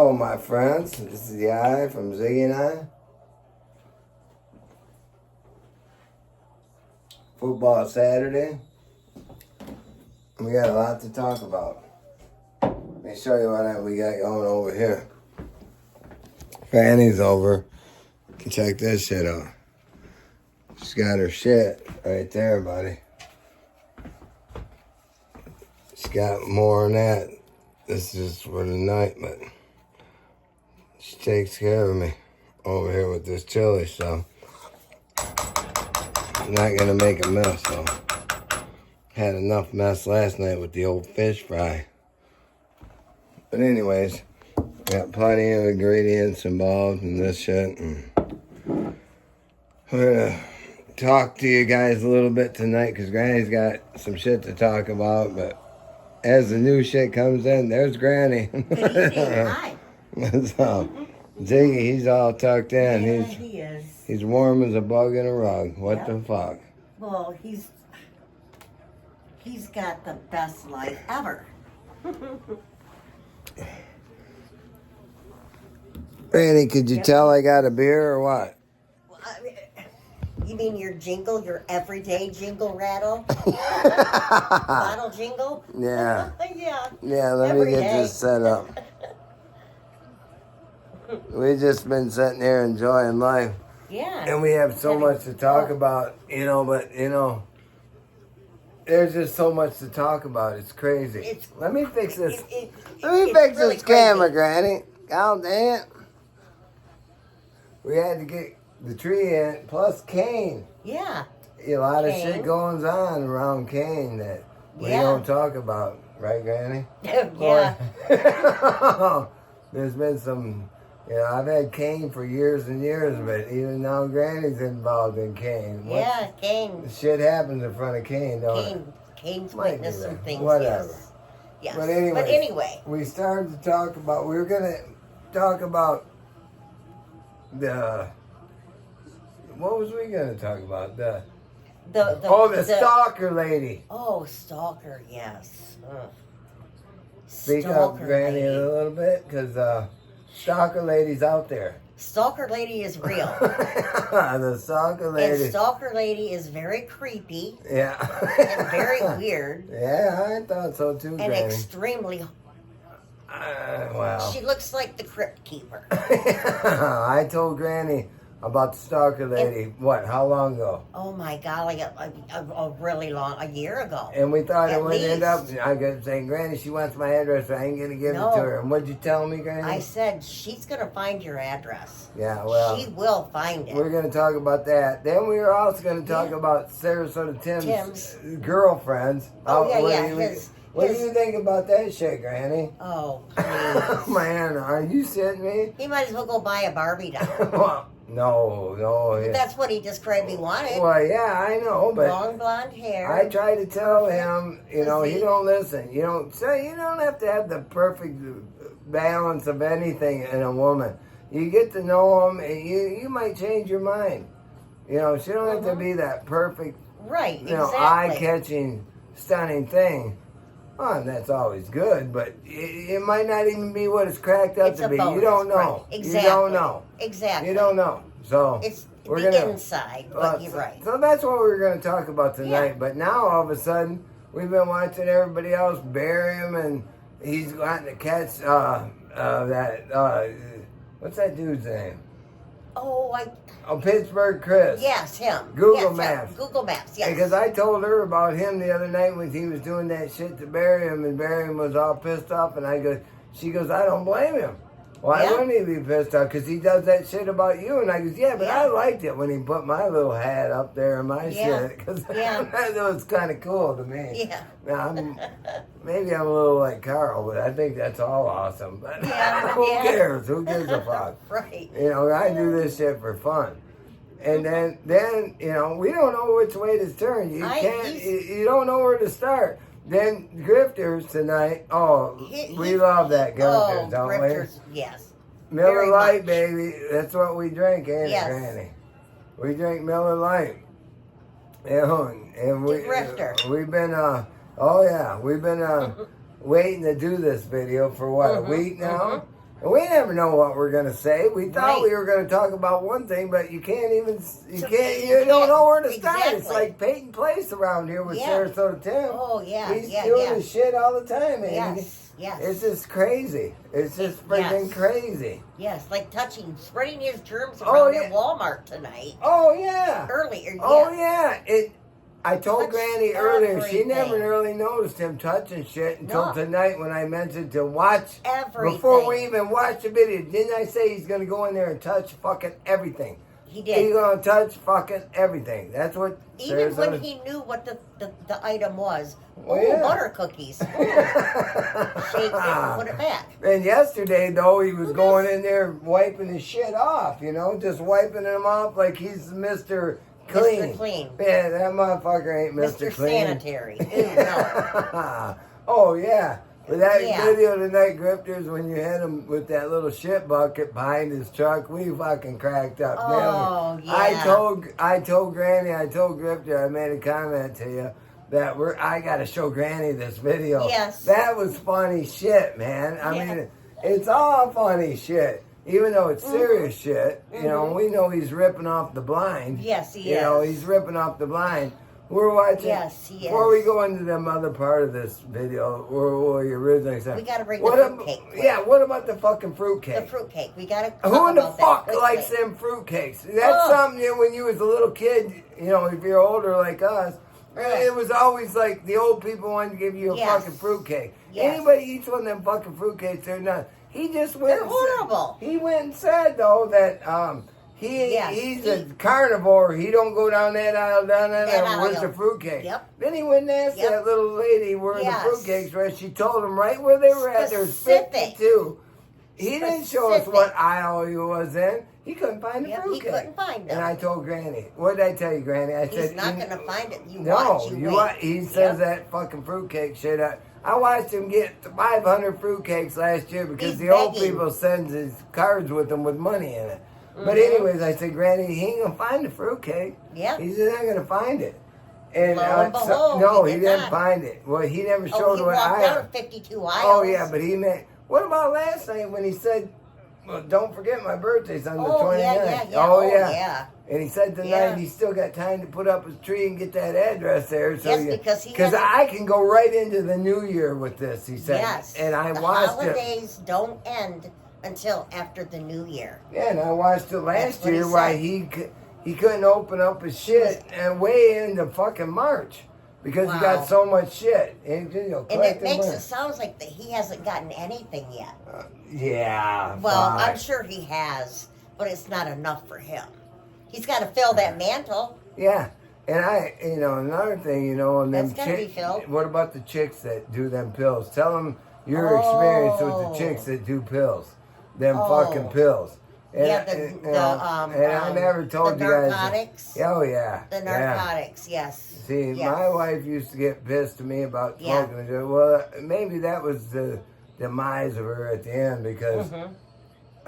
Hello, my friends. This is the Eye from Ziggy and I. Football Saturday. We got a lot to talk about. Let me show you what we got going over here. Fanny's over. You can check this shit out. She's got her shit right there, buddy. She's got more than that. This is for the night, but she takes care of me over here with this chili, so I'm not gonna make a mess, though. Had enough mess last night with the old fish fry. But anyways, got plenty of ingredients involved in this shit, and we're gonna talk to you guys a little bit tonight because Granny's got some shit to talk about, but as the new shit comes in, there's Granny. Good evening. Hi. So, Ziggy, he's all tucked in. Yeah, he is. He's warm as a bug in a rug. What the fuck? Well, he's got the best life ever. Granny, could you tell I got a beer or what? You mean your jingle, your everyday jingle rattle? Bottle jingle? Yeah. Yeah. Yeah, let me get this set up. We've just been sitting here enjoying life. Yeah. And we have so much to talk about, but, there's just so much to talk about. It's crazy. Let me fix this. Let me fix really this camera, crazy. Granny. God damn. We had to get the tree in, plus Kane. Yeah. A lot of Kane. shit goes on around Kane that we Yeah. don't talk about. Right, Granny? Yeah. There's been some... I've had Kane for years and years, but even now Granny's involved in Kane. Yeah, Kane. Shit happens in front of Kane, don't it? Kane's Might witnessed be some that. things. Whatever. Yes. But But anyway. we started to talk about... We were going to talk about the... What was we going to talk about? The stalker lady. Oh, stalker, yes. Ugh. Speak up, Stalker Granny, lady. a little bit, because stalker lady's out there. Stalker lady is real. The stalker lady. And stalker lady is very creepy Yeah. and very weird Yeah, I thought so too, and Granny. extremely... Well. She looks like the crypt keeper. I told Granny about the stalker lady, how long ago? Oh my golly, a really long, a year ago. And we thought At it would end up, least. I kept saying, Granny, she wants my address, but I ain't going to give it to her. And what'd you tell me, Granny? I said, she's going to find your address. Yeah, well. She will find it. We're going to talk about that. Then we were also going to talk about Sarasota Tim's girlfriends. Oh, What do you think about that shit, Granny? Oh, please. Man, are you sitting me? He might as well go buy a Barbie doll. No. That's what he described he wanted. Well, yeah, I know, but Long blonde hair. I try to tell him, he don't listen. You don't have to have the perfect balance of anything in a woman. You get to know them, and you might change your mind. She don't have to be that perfect, right, exactly. eye-catching, stunning thing. Oh, and that's always good, but it might not even be what it's cracked up to be. Bonus, You don't know. Right. Exactly. You don't know. Exactly. You don't know. So it's we're the gonna, inside, but you're right. So that's what we're going to talk about tonight. Yeah. But now, all of a sudden, we've been watching everybody else bury him, and he's wanting to catch what's that dude's name? Oh, Pittsburgh Chris. Yes, him. Google Maps. Google Maps, yes. Because I told her about him the other night when he was doing that shit to bury him, and bury him was all pissed off, and she goes, I don't blame him. Why wouldn't he be pissed off? Because he does that shit about you. And I goes, I liked it when he put my little hat up there and my shit. Because that was kind of cool to me. Yeah. Now, maybe I'm a little like Carl, but I think that's all awesome. But who cares? Who gives a fuck? Right. I do this shit for fun. And then we don't know which way to turn. You don't know where to start. Then Grifters tonight. We love that Grifters, don't Grifters, yes. Miller Very Lite, much. baby. That's what we drink, ain't Yes. it, Granny? We drink Miller Lite. And we, Grifter. we've been, we've been waiting to do this video for a week now? We never know what we're gonna say. We thought Right. we were gonna talk about one thing, but you can't even. You don't know where to start. Exactly. It's like Peyton Place around here with Yeah. Sarasota Tim. Oh, yeah, He's yeah, doing yeah. this shit all the time, man. Yes, yes. It's just crazy. It's just freaking Yes. crazy. Yes, like spreading his germs Oh, around yeah. at Walmart tonight. Oh yeah. Earlier, yeah. Oh yeah. I told Touch Granny earlier, she everything. never really noticed him touching shit until No. tonight when I mentioned to watch. Everything. Before we even watch the video, didn't I say he's going to go in there and touch fucking everything? He did. He's going to touch fucking everything. That's what Even when Sarasota- he knew what the item was. Oh, Oh, yeah. butter cookies. Ooh. Shake it and put it back. And yesterday, though, he was going in there wiping his shit off, just wiping him off like he's Mr. Clean. Mr. Clean. Yeah, that motherfucker ain't Mr. Mr. Clean. Sanitary. Ew, no. Oh, yeah. But that Yeah. video tonight, Grifters, when you hit him with that little shit bucket behind his truck, we fucking cracked up. Oh, yeah. I told Granny, I told Grifter, I made a comment to you that I got to show Granny this video. Yes. That was funny shit, man. I Yeah. mean, it's all funny shit. Even though it's serious shit, we know he's ripping off the blind. Yes, he is. He's ripping off the blind. We're watching. Yes, he Before is. we go into the other part of this video, where you originally said, We gotta bring what the fruitcake. Yeah, what about the fucking fruitcake? The fruitcake. We gotta talk Who in the about fuck that likes quickly. them fruitcakes? That's something that when you was a little kid, if you're older like us, it was always like the old people wanted to give you a Yes. fucking fruitcake. Yes. Anybody eats one of them fucking fruitcakes, they're not. He just went. They're horrible. He went and said though that Yes, he's a carnivore. He don't go down that aisle, down that That aisle. Where's aisle. the fruitcake? Yep. Then he went and asked Yep. that little lady where Yes. the fruitcakes were. She told him right where they were at. There's Specific. 52. He didn't show us Specific. what aisle he was in. He couldn't find the Yep, he fruitcake. couldn't find them. And I told Granny, what did I tell you, Granny? I He's said, not gonna find it. You no, watch. You wait. He says Yep. that fucking fruitcake shit. I watched him get 500 fruitcakes last year because He's the old begging. people sends his cards with them with money in it. But Mm-hmm. anyways, I said, Granny, he ain't gonna find the fruitcake. Yep. He's not gonna find it. And Lo and behold, no, he he did didn't not. find it. Well, he never Oh, showed he what walked aisle. down 52 aisles. Oh yeah, but he meant. What about last night when he said, "Well, don't forget my birthday's on the 29th." Oh, Oh yeah. yeah. And he said tonight Yeah. he's still got time to put up his tree and get that address there. So Yes, because he because hasn't- I can go right into the new year with this. He said, Yes. and I the watched it. holidays don't end until after the new year. Yeah, and I watched it last That's what he year why said. he couldn't open up his shit and way into fucking March because he Wow. got so much shit. And, And it collecting makes money. it sound like that he hasn't gotten anything yet. Yeah. Well, fuck. I'm sure he has, but it's not enough for him. He's got to fill that mantle. Yeah. And another thing, and That's them gotta be filled. what about the chicks that do them pills? Tell them your experience with the Oh. chicks that do pills. Them Oh. fucking pills. And, Yeah, I never told the you guys. narcotics. Oh, yeah. The yeah. narcotics, yes. See, Yes. my wife used to get pissed at me about Yeah. smoking. Well, maybe that was the demise of her at the end because Mm-hmm.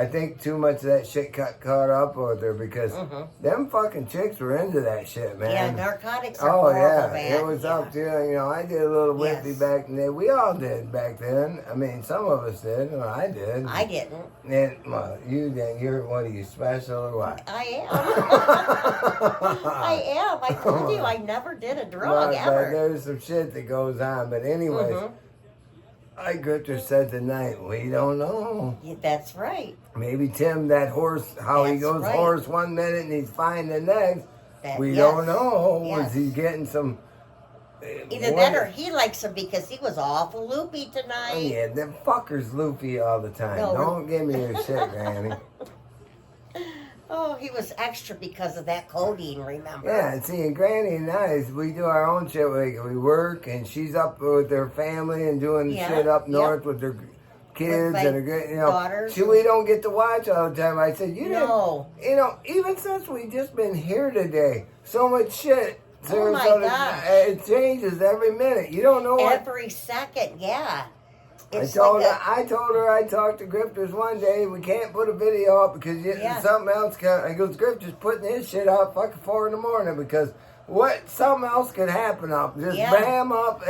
I think too much of that shit got caught up with her because Mm-hmm. them fucking chicks were into that shit, man. Yeah, narcotics are Oh horrible, yeah, man. it was up to I did a little whippy Yes. back then. We all did back then. I mean, some of us did. Well, I did. I didn't. And well, you did. You're what? Are you special or what? I am. I am. I told you I never did a drug Well, but ever. there's some shit that goes on. But anyways, Mhm. like Grifter said tonight, we don't know. Yeah, that's right. Maybe Tim, that horse, how he That's goes right. horse one minute and he's fine the next. We Yes. don't know. Yes. Was he getting some? Either that or he likes him because he was awful loopy tonight. Oh, yeah, them fuckers loopy all the time. No, Don't give me your shit, Granny. Oh, he was extra because of that codeine, remember? Yeah, and see, and Granny and I, we do our own shit. We work, and she's up with her family and doing Yeah, shit up yep. north with her kids my and her, daughters. See, we don't get to watch all the time. I said, No. even since we just been here today, so much shit. Oh, my Sarasota, gosh. It changes every minute. You don't know what. Every second, yeah. I It's told like her I talked to Grifters one day. We can't put a video up because Yeah. something else can. I goes, Grifters putting his shit up fucking 4 in the morning because something else could happen up. Just Yeah. bam up.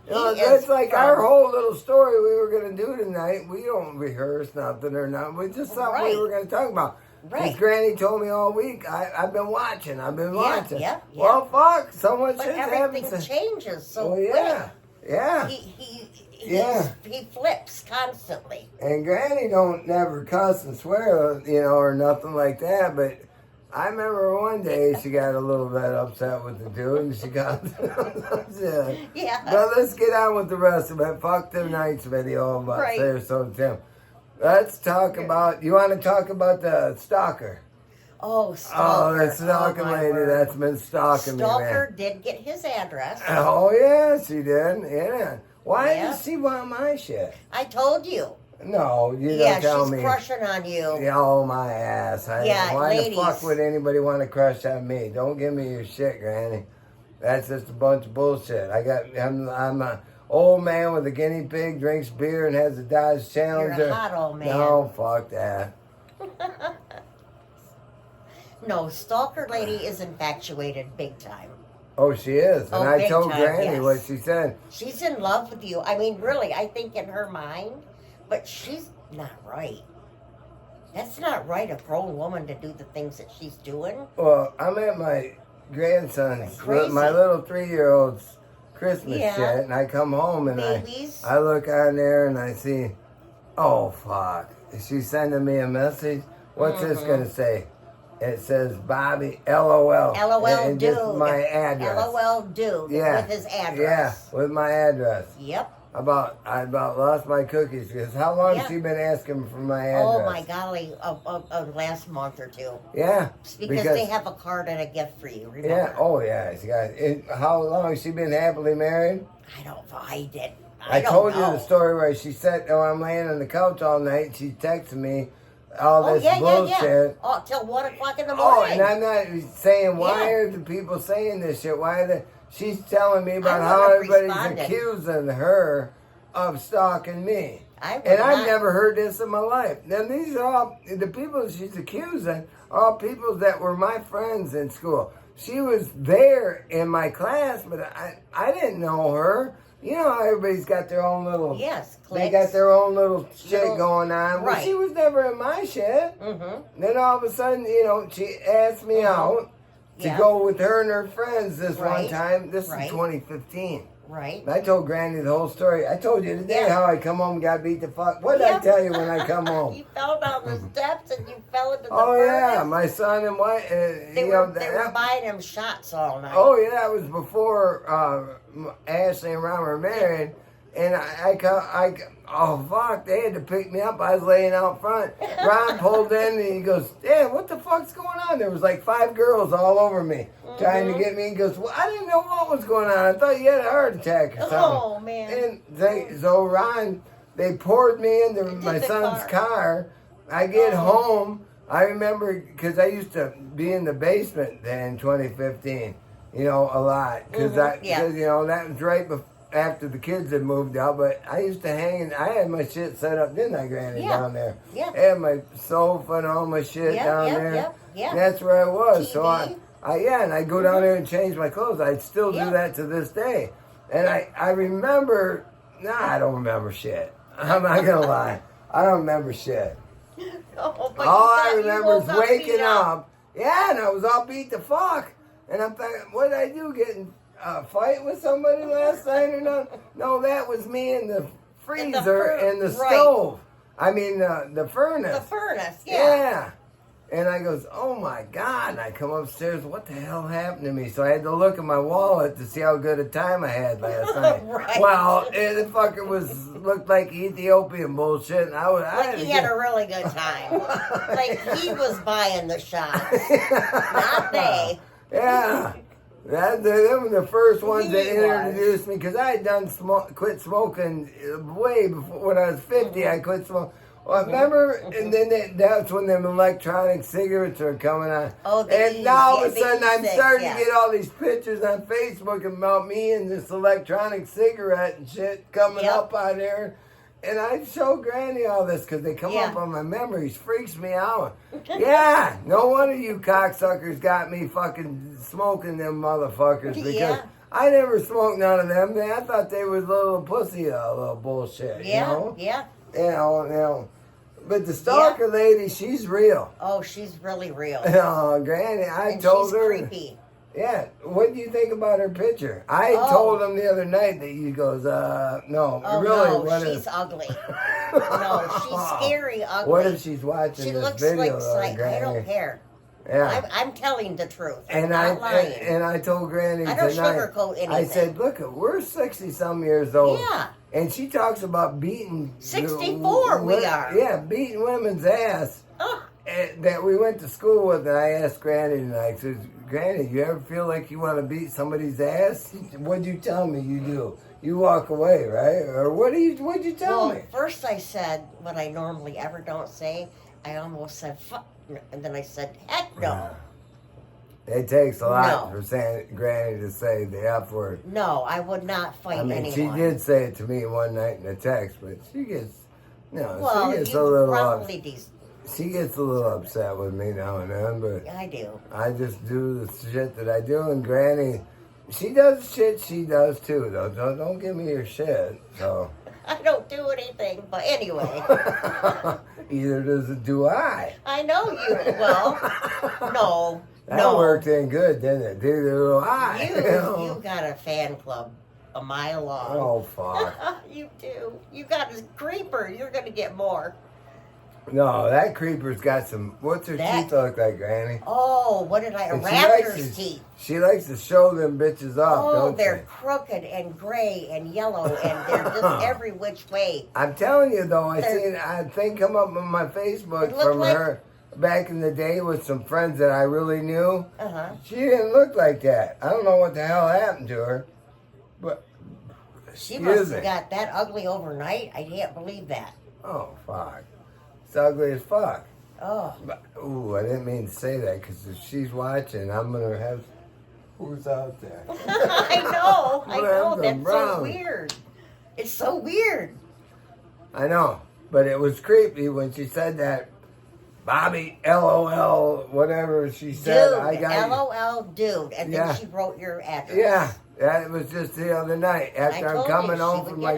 You know, He that's is like from- our whole little story we were going to do tonight. We don't rehearse nothing or nothing. We just something we Right. were going to talk about. Right. Because Granny told me all week, I've been watching. I've been watching. Yeah. Well, fuck. So much But shit's everything happened. changes so Well, yeah. Yeah. quick. He flips constantly. And Granny don't never cuss and swear, you know, or nothing like that. But I remember one day she got a little bit upset with the dude, and she got. Yeah. But let's get on with the rest of it. Fuck tonight's video about Right. Sarasota Tim. Let's talk about. You want to talk about the stalker? Oh, stalker. Oh, that stalking my lady word. that's been stalking me, Stalker man. did get his address. Oh yeah, she did. Yeah. Why Yeah. does she want my shit? I told you. No, you Yeah, don't tell she's me. crushing on you. Yeah, oh my ass. Yeah, why ladies. the fuck would anybody want to crush on me? Don't give me your shit, Granny. That's just a bunch of bullshit. I'm a old man with a guinea pig, drinks beer and has a Dodge Challenger. You're a hot old man. No, fuck that. No, stalker lady is infatuated big time. Oh, she is. And Oh, I big told time, Granny yes. what she said. She's in love with you. I mean, really, I think in her mind, but she's not right. That's not right, a grown woman to do the things that she's doing. Well, I'm at my grandson's, Crazy. my little 3-year-old's Christmas Yeah. shit, and I come home and Babies. I look on there and I see, oh fuck, she's sending me a message. What's this gonna say? It says Bobby, LOL. LOL and dude. just my address. LOL dude. Yeah. With his Yeah, address. with my address. Yep. I about lost my cookies because how long Yeah. has she been asking for my address? Oh my golly, last month or two. Yeah. Because they have a card and a gift for you, remember? Yeah. Oh yeah. She got it. How long has she been happily married? I don't know. I did. I don't told know. you the story where she said, "Oh, I'm laying on the couch all night." And she texted me all Oh, this yeah, bullshit. yeah, yeah. Oh, till 1 o'clock in the Oh, morning. and I'm not saying why Yeah. are the people saying this shit? Why are they? She's telling me about I how wouldn't have everybody's responded. accusing her of stalking me. I would And I've not. never heard this in my life. Now these are all the people she's accusing are all people that were my friends in school. She was there in my class, but I didn't know her. You know how everybody's got their own little Yes, they clicks. got their own little shit Little- going on. Well, right. she was never in my shit. Mm-hmm. Then all of a sudden, you know, she asked me out to Yeah. go with her and her friends this one Right. time. This Right. is 2015. Right. And I told Granny the whole story. I told you today Yeah. how I come home and got beat the fuck. What did I Yeah. tell you when I come home? You fell down the steps and you fell into the Oh yeah, furnace. my son and wife. They You were know, they were buying him shots all night. oh yeah, that was before Ashley and Ron were married. And oh fuck, they had to pick me up. I was laying out front. Ron pulled in and he goes, "Damn, what the fuck's going on?" There was like 5 girls all over me trying to get me. He goes, "Well, I didn't know what was going on. I thought you had a heart attack or something." Oh man. And so Ron, they poured me into my the son's car. car. I get Oh. home. I remember because I used to be in the basement then in 2015. You know, a lot because Yeah. you know that was right after the kids had moved out. But I used to hang and I had my shit set up, didn't I, Granny, Yeah. down there? Yeah. I had my sofa and all my shit Yep, down yep, there. yep, yep. And that's where I was. So TV. and I'd go down there and change my clothes. I'd still do Yeah. that to this day. And I remember, I don't remember shit. I'm not gonna lie. I don't remember shit. Oh, but All you I got- you remember woke is up waking beat up. Yeah, and I was all beat the fuck. And I'm thinking, what did I do? Get in a fight with somebody last night or nothing? No, that was me in the freezer and the right. stove. I mean, the furnace. The furnace, Yeah. And I goes, oh my God. And I come upstairs, what the hell happened to me? So I had to look at my wallet to see how good a time I had last night. Right. Well, the fucker looked like Ethiopian bullshit. And I Like had to he had get- a really good time. Like he was buying the shots, not they. Yeah. Them were the first ones He that was. introduced me because I had quit smoking way before. When I was 50, I quit smoking. Well, remember, and then that's when them electronic cigarettes are coming on. Oh, and now all of a the sudden I'm e-cigs, starting yeah. to get all these pictures on Facebook about me and this electronic cigarette and shit coming Yep. up on there. And I show Granny all this because they come Yeah. up on my memories. Freaks me out. Yeah, no wonder you cocksuckers got me fucking smoking them motherfuckers because Yeah. I never smoked none of them. I thought they was a little pussy, a little bullshit. Yeah, You know? yeah. You know. But the stalker lady, she's real. Oh, she's really real. Oh, Granny, I And told she's her. creepy. Yeah. What do you think about her picture? I told him the other night that he goes, no. Oh, really, no, what she's ugly. No, she's scary ugly. What if she's watching She this looks video, like Granny? I don't care. Yeah. I'm telling the truth. I'm And not lying. and I told Granny I don't tonight, sugarcoat anything. I said, look, we're 60-some years old. Yeah. And she talks about beating... 64 we are. Yeah, beating women's ass. Oh. That we went to school with, and I asked Granny tonight, I said, Granny, you ever feel like you want to beat somebody's ass? What'd you tell me you do? You walk away, right? Or what'd you tell me? First I said what I normally ever don't say. I almost said fuck, and then I said heck no. It takes a lot for Granny to say the F word. No, I would not fight anyone. She did say it to me one night in a text, but she gets, well, she gets you a little probably she gets a little upset with me now and then, but I do. I just do the shit that I do, and Granny, she does shit she does too, though. Don't give me your shit, so. I don't do anything, but anyway. Either do I. I know you. Well, no. That worked in good, didn't it? Neither do I. You got a fan club a mile long. Oh, fuck. You do. You got a creeper. You're going to get more. No, that creeper's got some... What's her teeth look like, Granny? Oh, what did I... A raptor's teeth. She likes to show them bitches off, don't they're crooked and gray and yellow, and they're just every which way. I'm telling you, though, I seen a thing come up on my Facebook from her back in the day with some friends that I really knew. Uh-huh. She didn't look like that. I don't know what the hell happened to her, but... She must have got that ugly overnight. I can't believe that. Oh, fuck. It's ugly as fuck. Oh. But, ooh, I didn't mean to say that, because if she's watching, I'm going to have... Who's out there? I know. That's Brown. so weird. It's so weird. I know. But it was creepy when she said that. Bobby, LOL, whatever she said. Dude, I got LOL, dude. And then she wrote your address. Yeah, it was just the other night. After I'm coming home from my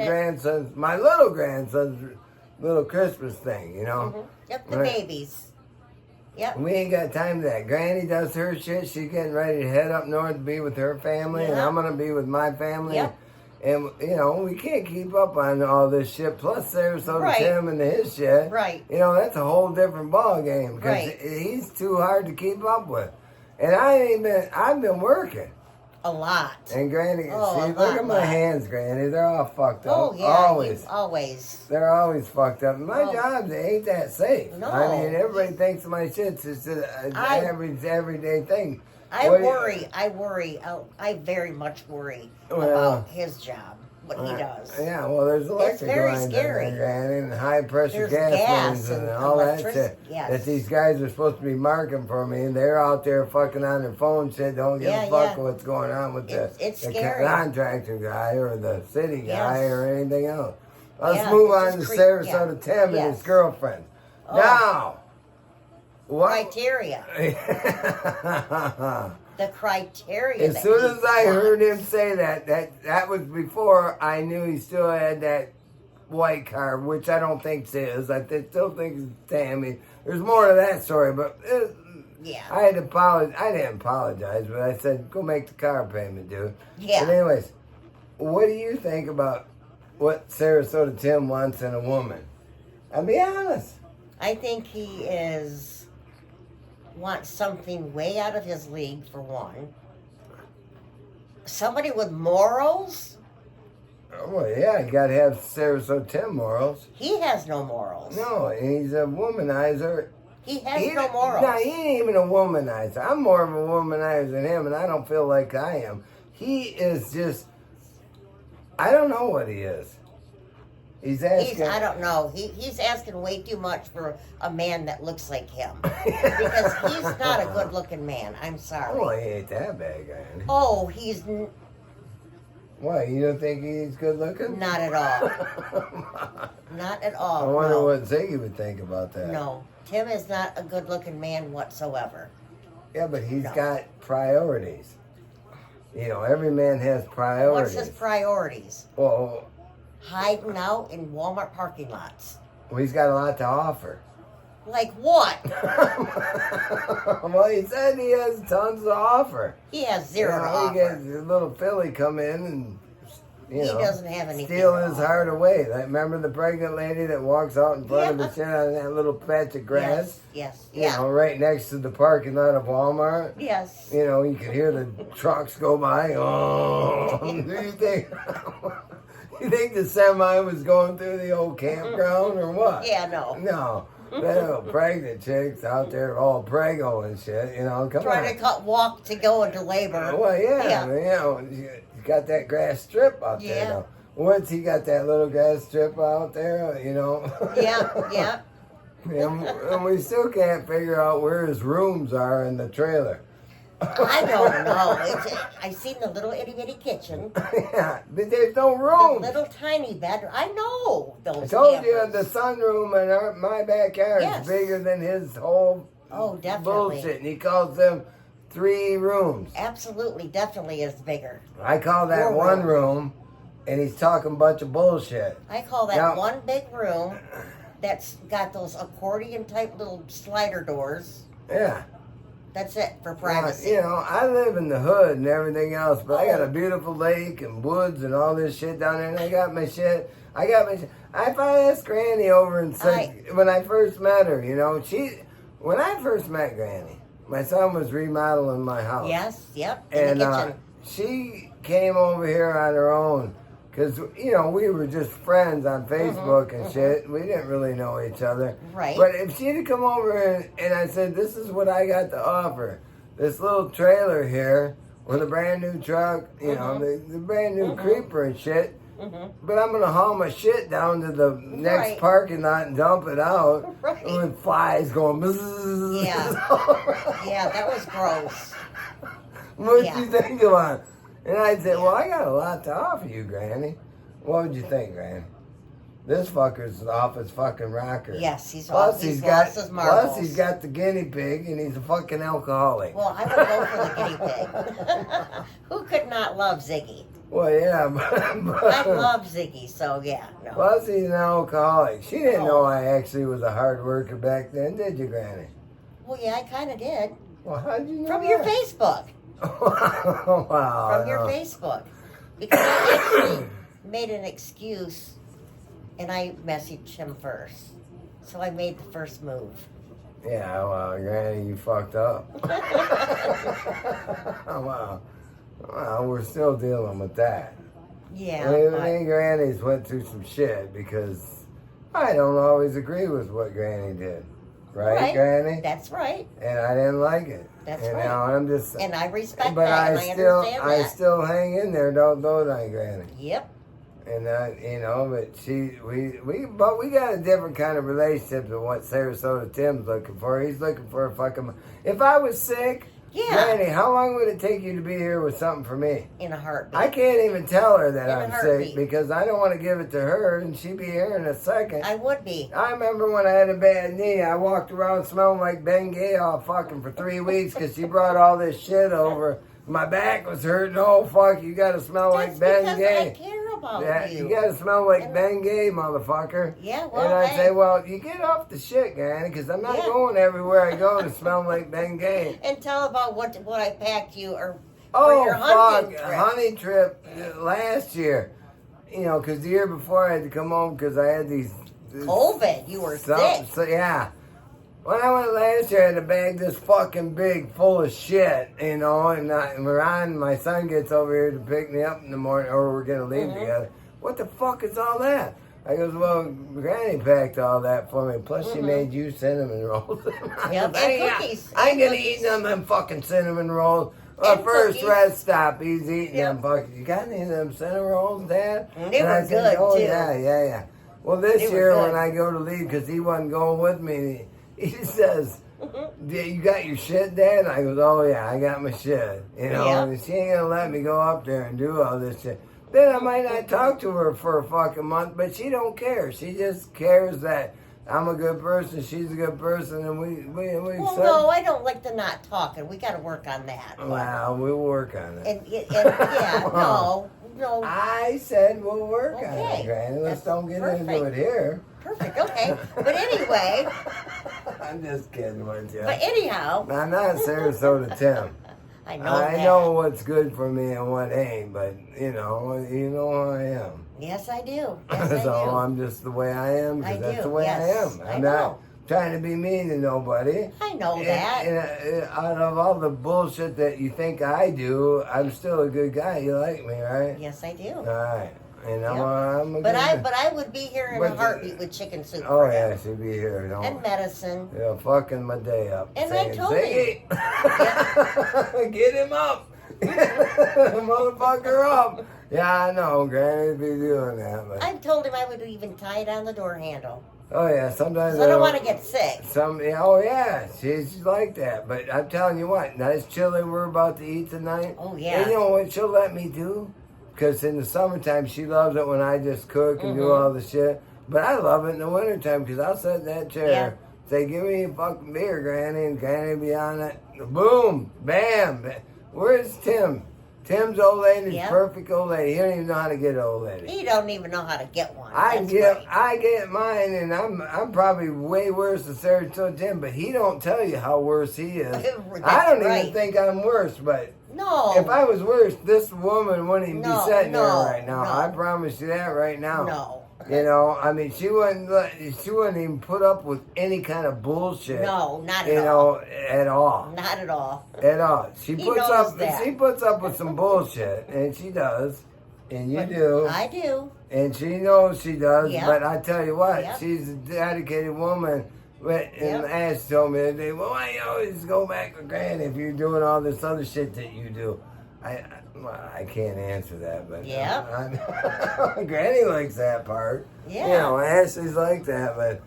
little grandson's little Christmas thing, you know. Mm-hmm. Yep, the babies. Yep. We ain't got time for that. Granny does her shit. She's getting ready to head up north to be with her family, and I'm going to be with my family. Yep. And, we can't keep up on all this shit. Plus, Sarasota Tim and his shit. Right. That's a whole different ball game. Because he's too hard to keep up with. And I've been working. A lot. And Granny, look at my hands, Granny. They're all fucked up. Oh, yeah. Always. They're always fucked up. My job, they ain't that safe. No. I mean, everybody thinks my shit's just an everyday thing. I worry. I very much worry about his job, what he does. Yeah, well, there's electric lines in there, and high pressure gas lines and all that shit that these guys are supposed to be marking for me, and they're out there fucking on their phone shit, don't give a fuck what's going on with the contractor guy or the city guy or anything else. Let's move on to Sarasota Tim and his girlfriend. Oh. Now, criteria. The criteria. As soon as I heard him say that was before I knew he still had that white car, which I don't think it is. I still think it's Tammy. There's more to that story, but I had to apologize. I didn't apologize, but I said, go make the car payment, dude. Yeah. But anyways, what do you think about what Sarasota Tim wants in a woman? I'll be honest. I think he wants something way out of his league, for one. Somebody with morals? Oh, yeah, you got to have Sarasota Tim morals. He has no morals. No, he's a womanizer. He has no morals. No, he ain't even a womanizer. I'm more of a womanizer than him, and I don't feel like I am. He is just... I don't know what he is. He's asking... I don't know. He's asking way too much for a man that looks like him. Because he's not a good-looking man. I'm sorry. Oh, he ain't that bad guy. Oh, he's... What, you don't think he's good-looking? Not at all. Not at all. I wonder what Ziggy would think about that. No. Tim is not a good-looking man whatsoever. Yeah, but he's got priorities. You know, every man has priorities. What's his priorities? Well, Hiding out in Walmart parking lots. he's got a lot to offer. Like what? Well, he said he has tons to offer. He has zero to He offer. gets a little filly come in and, He doesn't have anything steal to his offer. heart away. Like, remember the pregnant lady that walks out in front of the shit on that little patch of grass? Yes. You know, right next to the parking lot of Walmart. Yes. You know, you could hear the trucks go by. Oh, do you think? You think the semi was going through the old campground or what? Yeah, no. No. Little pregnant chicks out there all prego and shit, you know, come on. Trying to walk to go into labor. Well, yeah. You know, you got that grass strip out there, though. Once he got that little grass strip out there, you know. Yeah. And we still can't figure out where his rooms are in the trailer. I don't know. I seen the little itty bitty kitchen. Yeah, but there's no room. The little tiny bedroom. I know those. I told you campers. the sunroom in my backyard is bigger than his whole definitely. bullshit, and he calls them 3 rooms. Absolutely, definitely is bigger. I call that Your one room, and he's talking a bunch of bullshit. I call that Now- one big room that's got those accordion type little slider doors. Yeah. That's it for Now, privacy. you know, I live in the hood and everything else, but I got a beautiful lake and woods and all this shit down there, and I got my shit. If I asked Granny over and said, when I first met her, you know, when I first met Granny, my son was remodeling my house. Yes, yep, in And the kitchen. she came over here on her own. Because, you know, we were just friends on Facebook and shit. We didn't really know each other. Right. But if she'd have come over and I said, this is what I got to offer. This little trailer here with a brand new truck, you know, the brand new creeper and shit. But I'm going to haul my shit down to the next parking lot and dump it out with flies going bzzz. Yeah, that was gross. What'd you think about it? And I said, well, I got a lot to offer you, Granny. What would you think, Granny? This fucker's off his fucking rocker. Yes, he's plus off. He's lost his marbles. Plus, he's got the guinea pig, and he's a fucking alcoholic. Well, I would go for the guinea pig. Who could not love Ziggy? Well, yeah, but I love Ziggy, so yeah. No. Plus, he's an alcoholic. She didn't know I actually was a hard worker back then, did you, Granny? Well, yeah, I kind of did. Well, how'd you know From that? your Facebook. Wow. From your Facebook. Because I actually made an excuse, and I messaged him first. So I made the first move. Yeah, well, Granny, you fucked up. Wow. Well, we're still dealing with that. Yeah. Me and Granny's went through some shit because I don't always agree with what Granny did. Right, Granny? That's right. And I didn't like it. That's and right. Now I'm just. And I respect but that, and I understand that. I still hang in there. Don't dote on Granny. Yep. And you know, but we got a different kind of relationship than what Sarasota Tim's looking for. He's looking for a fucking. If I was sick, Granny, how long would it take you to be here with something for me? In a heartbeat. I can't even tell her that In a I'm heartbeat. sick because I don't want to give it to her, and she'd be here in a second. I would be. I remember when I had a bad knee, I walked around smelling like Ben Gay all fucking for 3 weeks because she brought all this shit over. My back was hurting. Oh, fuck, you got to smell like Ben because Gay. I care about you. You got to smell like Ben Gay, motherfucker. Yeah, well, and I say, well, you get off the shit, Granny, because I'm not going everywhere I go to smell like Ben Gay. And tell about what I packed you for Oh, your hunting fuck, trip. honey trip last year. You know, because the year before I had to come home because I had these... COVID, you were sick. So, yeah. When I went last year, I had to bag this fucking big full of shit, you know, and Ron, my son, gets over here to pick me up in the morning, or we're going to leave together. What the fuck is all that? I goes, well, Granny packed all that for me, plus she made you cinnamon rolls. Yep, and cookies. I ain't going to eat none of them fucking cinnamon rolls. Well, And first cookies. rest stop, he's eating them fucking, you got any of them cinnamon rolls, Dad? And they I were said, good, oh, too. Yeah. Well, this They were year good. when I go to leave, because he wasn't going with me, he says, you got your shit, Dad? I goes, oh, yeah, I got my shit. You know, Yeah. and she ain't going to let me go up there and do all this shit. Then I might not talk to her for a fucking month, but she don't care. She just cares that I'm a good person, she's a good person, and we Well, said, no, I don't like the not talking. We got to work on that. well, we'll work on it. And yeah, no. I said we'll work on Okay. it, Granny. Let's That's don't get into perfect. it here. Perfect. Okay. But anyway. I'm just kidding with you. But anyhow. I'm not Sarasota Tim. I know I that. know what's good for me and what ain't, but you know who I am. Yes, I do. Yes, I So do. I'm just the way I am I because that's do, the way I yes. am. I I'm know. not trying to be mean to nobody. I know that. And out of all the bullshit that you think I do, I'm still a good guy. You like me, right? Yes, I do. All right. And I'm a But good I would be here in But a heartbeat with chicken soup. Oh, for him. yeah, she'd be here. Don't. And medicine. Yeah, fucking my day up. And saying, I told Ziggy, get him up. Motherfucker up. Yeah, I know, Granny'd be doing that. But, I told him I would even tie it on the door handle. oh, yeah, sometimes So I don't want to get sick. Oh, yeah, she's like that. But I'm telling you what, nice chili we're about to eat tonight. Oh, yeah. And you know what she'll let me do? Because in the summertime, she loves it when I just cook and do Mm-hmm. all the shit. But I love it in the wintertime because I'll sit in that chair, say, give me a fucking beer, Granny, and Granny be on it. Boom, bam. Where's Tim? Tim's old lady's perfect old lady. He don't even know how to get an old lady. He don't even know how to get one. I That's get right. mine, and I'm probably way worse than Sarasota Tim, but he don't tell you how worse he is. I don't even think I'm worse, but No. if I was worse, this woman wouldn't even be sitting there right now. no. I promise you that right now. No. You know, I mean, she wouldn't even put up with any kind of bullshit. No, not You at all. know, at all. Not at all. At all. She He puts knows up. that. She puts up with some bullshit, and she does, and you do. I do. And she knows she does, Yep. but I tell you what, Yep. she's a dedicated woman. And Ash told me the other day, well, why you always go back to Granny if you're doing all this other shit that you do? I can't answer that, but Granny likes that part. Yeah. You know, Ashley's like that, but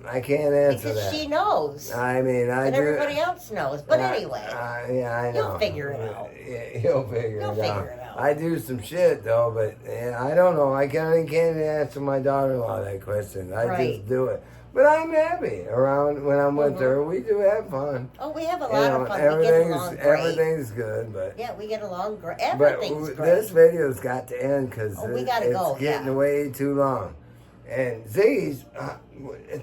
I can't answer Because that. she knows. I mean, I And do. everybody else knows. But anyway. Yeah, I know. You'll figure it out. Yeah, you'll figure You'll it figure out. it out. I do some shit though, but I don't know. I can't answer my daughter-in-law that question. I just do it. But I'm happy around when I'm with her. We do have fun. Oh, we have a lot of fun. We get along great. Everything's good, but Yeah, we get along great. but Everything's great. this video's got to end because we gotta it's go, getting way too long. And Ziggy's,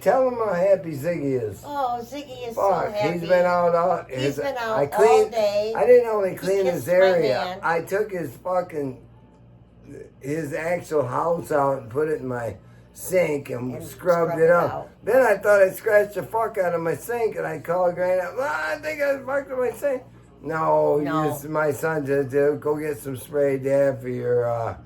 tell him how happy Ziggy is. Oh, Ziggy is Fuck, so happy. he's been out all. He's been out I cleaned, all day. I didn't only clean He his kissed my area. hand. I took his actual house out and put it in my sink and scrubbed it up. out. Then I thought I scratched the fuck out of my sink, and I called Granny. I think I fucked up my sink. No. My son said, go get some spray, Dad, for your.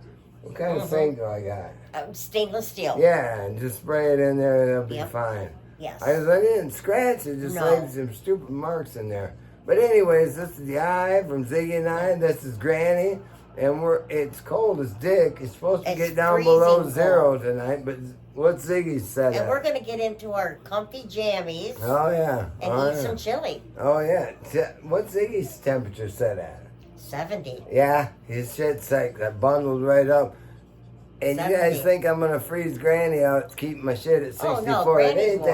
What kind of sink do I got? Stainless steel. Yeah, and just spray it in there, and it'll be fine. Yes. I didn't scratch it, just left some stupid marks in there. But anyways, this is the eye from Ziggy and I. This is Granny, and it's cold as dick. It's supposed to get down below freezing zero tonight, but what's Ziggy said? And we're going to get into our comfy jammies. Oh yeah. And eat some chili. Oh yeah. What's Ziggy's temperature set at? 70. Yeah, his shit's like that bundled right up. And 70. you guys think I'm gonna freeze Granny out to keep my shit at 64? Oh, no, it Granny's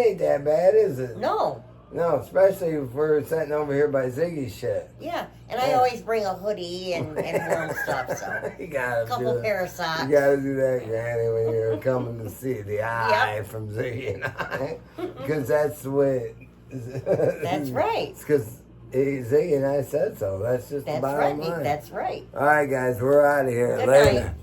ain't that bad, is it? No. No, especially if we're sitting over here by Ziggy's shit. Yeah, and I always bring a hoodie and warm stuff, so. You gotta a couple pair of socks. You gotta do that, Granny, when you're coming to see the eye from Ziggy and I. Because that's the way That's right. It's because Ziggy and I said so. That's just the bottom line. That's right. All right, guys, we're out of here. Good Later. night.